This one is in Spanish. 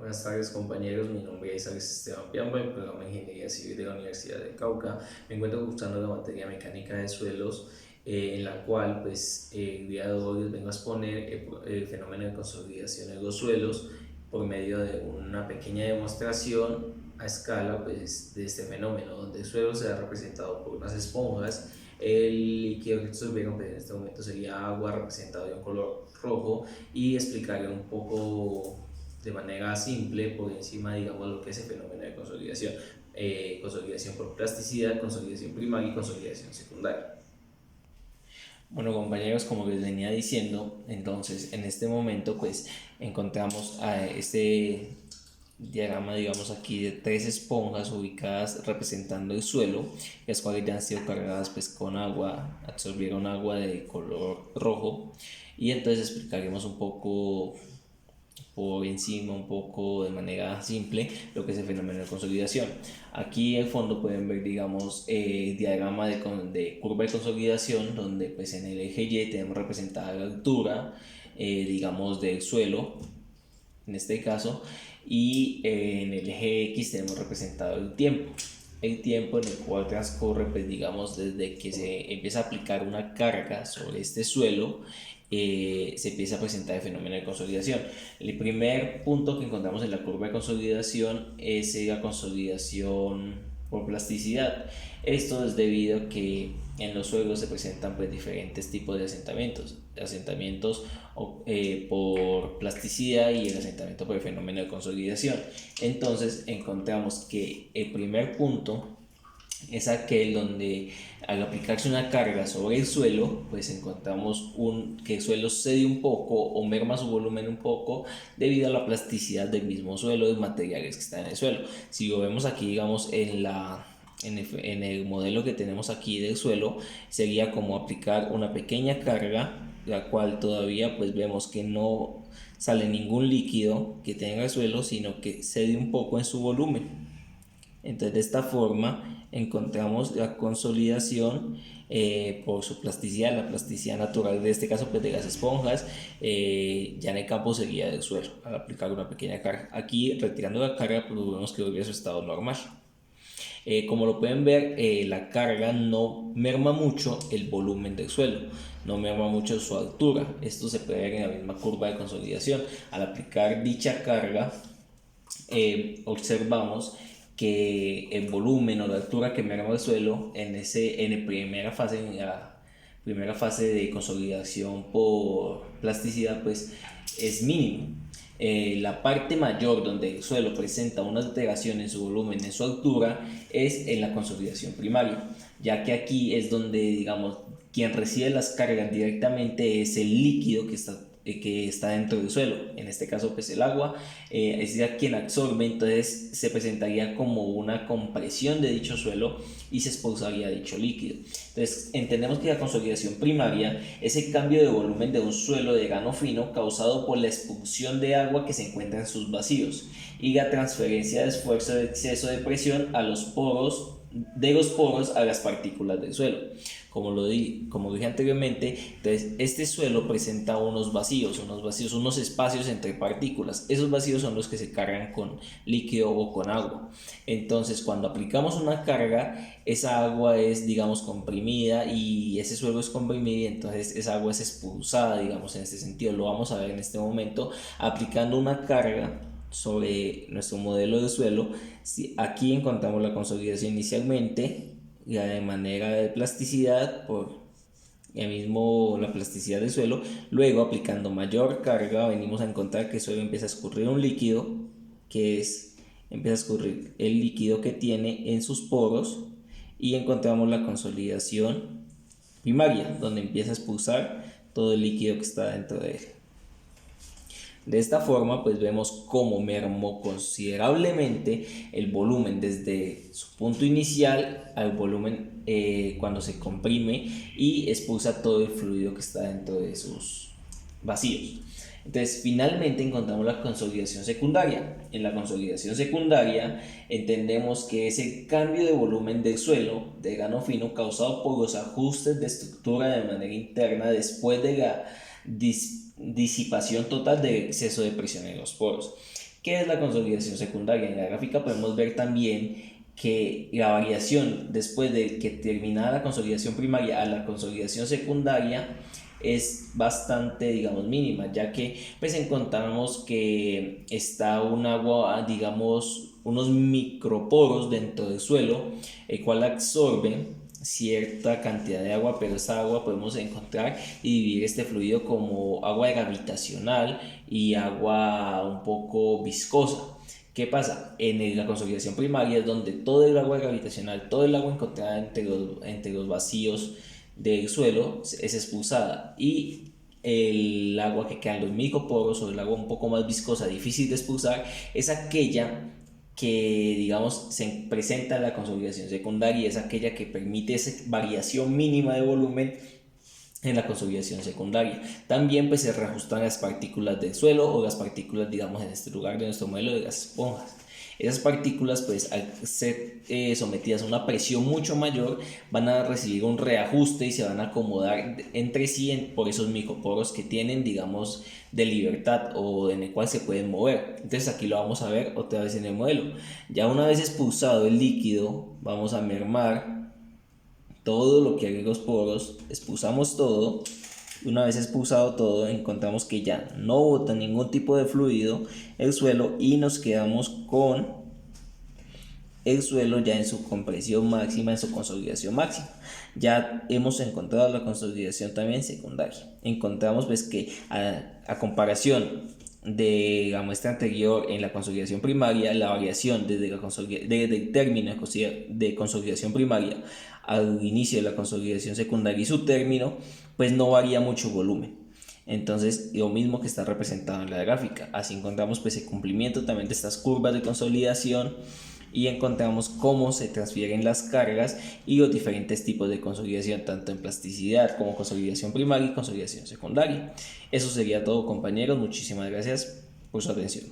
Buenas tardes compañeros, mi nombre es Alex Esteban Piamba, del programa de Ingeniería Civil de la Universidad de Cauca. Me encuentro cursando la materia mecánica de suelos, en la cual el día de hoy les vengo a exponer el fenómeno de consolidación de los suelos por medio de una pequeña demostración a escala de este fenómeno, donde el suelo se ha representado por unas esponjas. El líquido que observan en este momento sería agua representado de un color rojo, y explicaré un poco de manera simple por encima, digamos, lo que es el fenómeno de consolidación. Consolidación por plasticidad, consolidación primaria y consolidación secundaria. Bueno compañeros, como les venía diciendo, entonces en este momento pues encontramos a este diagrama, digamos aquí, de tres esponjas ubicadas representando el suelo, las cuales ya han sido cargadas pues con agua, absorbieron agua de color rojo, y entonces explicaremos un poco por encima, un poco de manera simple, lo que es el fenómeno de consolidación. Aquí en el fondo pueden ver, digamos, diagrama de curva de consolidación, donde pues en el eje Y tenemos representada la altura, digamos, del suelo, en este caso, y en el eje X tenemos representado el tiempo en el cual transcurre, pues digamos, desde que se empieza a aplicar una carga sobre este suelo, se empieza a presentar el fenómeno de consolidación. El primer punto que encontramos en la curva de consolidación es la consolidación por plasticidad. Esto es debido a que en los suelos se presentan pues diferentes tipos de asentamientos por plasticidad y el asentamiento por el fenómeno de consolidación. Entonces encontramos que el primer punto es aquel donde al aplicarse una carga sobre el suelo, pues encontramos que el suelo cede un poco o merma su volumen un poco debido a la plasticidad del mismo suelo, de materiales que están en el suelo. Si lo vemos aquí, digamos, en el modelo que tenemos aquí del suelo, sería como aplicar una pequeña carga, la cual todavía pues vemos que no sale ningún líquido que tenga el suelo, sino que cede un poco en su volumen. Entonces de esta forma encontramos la consolidación por su plasticidad, la plasticidad natural de este caso pues de las esponjas, ya en el campo sería del suelo al aplicar una pequeña carga. Aquí retirando la carga pues vemos que volvió a su estado normal. Como lo pueden ver, la carga no merma mucho el volumen del suelo, no merma mucho su altura. Esto se puede ver en la misma curva de consolidación. Al aplicar dicha carga, observamos que el volumen o la altura que merma el suelo en la primera fase de consolidación por plasticidad pues es mínimo. La parte mayor donde el suelo presenta una alteración en su volumen, en su altura, es en la consolidación primaria, ya que aquí es donde, digamos, quien recibe las cargas directamente es el líquido que está dentro del suelo, en este caso pues el agua, es ya quien absorbe. Entonces se presentaría como una compresión de dicho suelo y se expulsaría dicho líquido. Entonces entendemos que la consolidación primaria es el cambio de volumen de un suelo de grano fino causado por la expulsión de agua que se encuentra en sus vacíos y la transferencia de esfuerzo de exceso de presión a los poros de los poros a las partículas del suelo. Como dije anteriormente, entonces este suelo presenta unos vacíos, unos espacios entre partículas. Esos vacíos son los que se cargan con líquido o con agua. Entonces cuando aplicamos una carga, esa agua es, digamos, comprimida, y ese suelo es comprimido, y entonces esa agua es expulsada, digamos, en este sentido. Lo vamos a ver en este momento aplicando una carga sobre nuestro modelo de suelo. Aquí encontramos la consolidación inicialmente, ya de manera de plasticidad por la plasticidad del suelo. Luego, aplicando mayor carga, venimos a encontrar que el suelo empieza a escurrir un líquido, empieza a escurrir el líquido que tiene en sus poros, y encontramos la consolidación primaria, donde empieza a expulsar todo el líquido que está dentro de él. De esta forma pues vemos cómo mermó considerablemente el volumen desde su punto inicial al volumen cuando se comprime y expulsa todo el fluido que está dentro de sus vacíos. Entonces finalmente encontramos la consolidación secundaria. En la consolidación secundaria entendemos que es el cambio de volumen del suelo de grano fino causado por los ajustes de estructura de manera interna después de la disipación total del exceso de presión en los poros. ¿Qué es la consolidación secundaria? En la gráfica podemos ver también que la variación después de que terminada la consolidación primaria a la consolidación secundaria es bastante, digamos, mínima, ya que pues encontramos que está un agua, digamos, unos microporos dentro del suelo, el cual absorbe cierta cantidad de agua, pero esta agua podemos encontrar y dividir este fluido como agua gravitacional y agua un poco viscosa. ¿Qué pasa? La consolidación primaria es donde todo el agua gravitacional, todo el agua encontrada entre los vacíos del suelo es expulsada, y el agua que queda en los microporos, o el agua un poco más viscosa, difícil de expulsar, es aquella que, digamos, se presenta en la consolidación secundaria, y es aquella que permite esa variación mínima de volumen en la consolidación secundaria. También pues se reajustan las partículas del suelo, o las partículas, digamos, en este lugar de nuestro modelo, de las esponjas. Esas partículas, pues al ser sometidas a una presión mucho mayor, van a recibir un reajuste y se van a acomodar entre sí por esos microporos que tienen, digamos, de libertad, o en el cual se pueden mover. Entonces aquí lo vamos a ver otra vez en el modelo. Ya una vez expulsado el líquido, vamos a mermar todo lo que hay en los poros, expulsamos todo. Una vez expulsado todo, encontramos que ya no bota ningún tipo de fluido el suelo, y nos quedamos con el suelo ya en su compresión máxima, en su consolidación máxima. Ya hemos encontrado la consolidación también secundaria. Encontramos pues que a comparación de la muestra anterior en la consolidación primaria, la variación desde el término de consolidación primaria al inicio de la consolidación secundaria y su término, pues no varía mucho volumen. Entonces, lo mismo que está representado en la gráfica. Así encontramos pues el cumplimiento también de estas curvas de consolidación, y encontramos cómo se transfieren las cargas y los diferentes tipos de consolidación, tanto en plasticidad como consolidación primaria y consolidación secundaria. Eso sería todo, compañeros. Muchísimas gracias por su atención.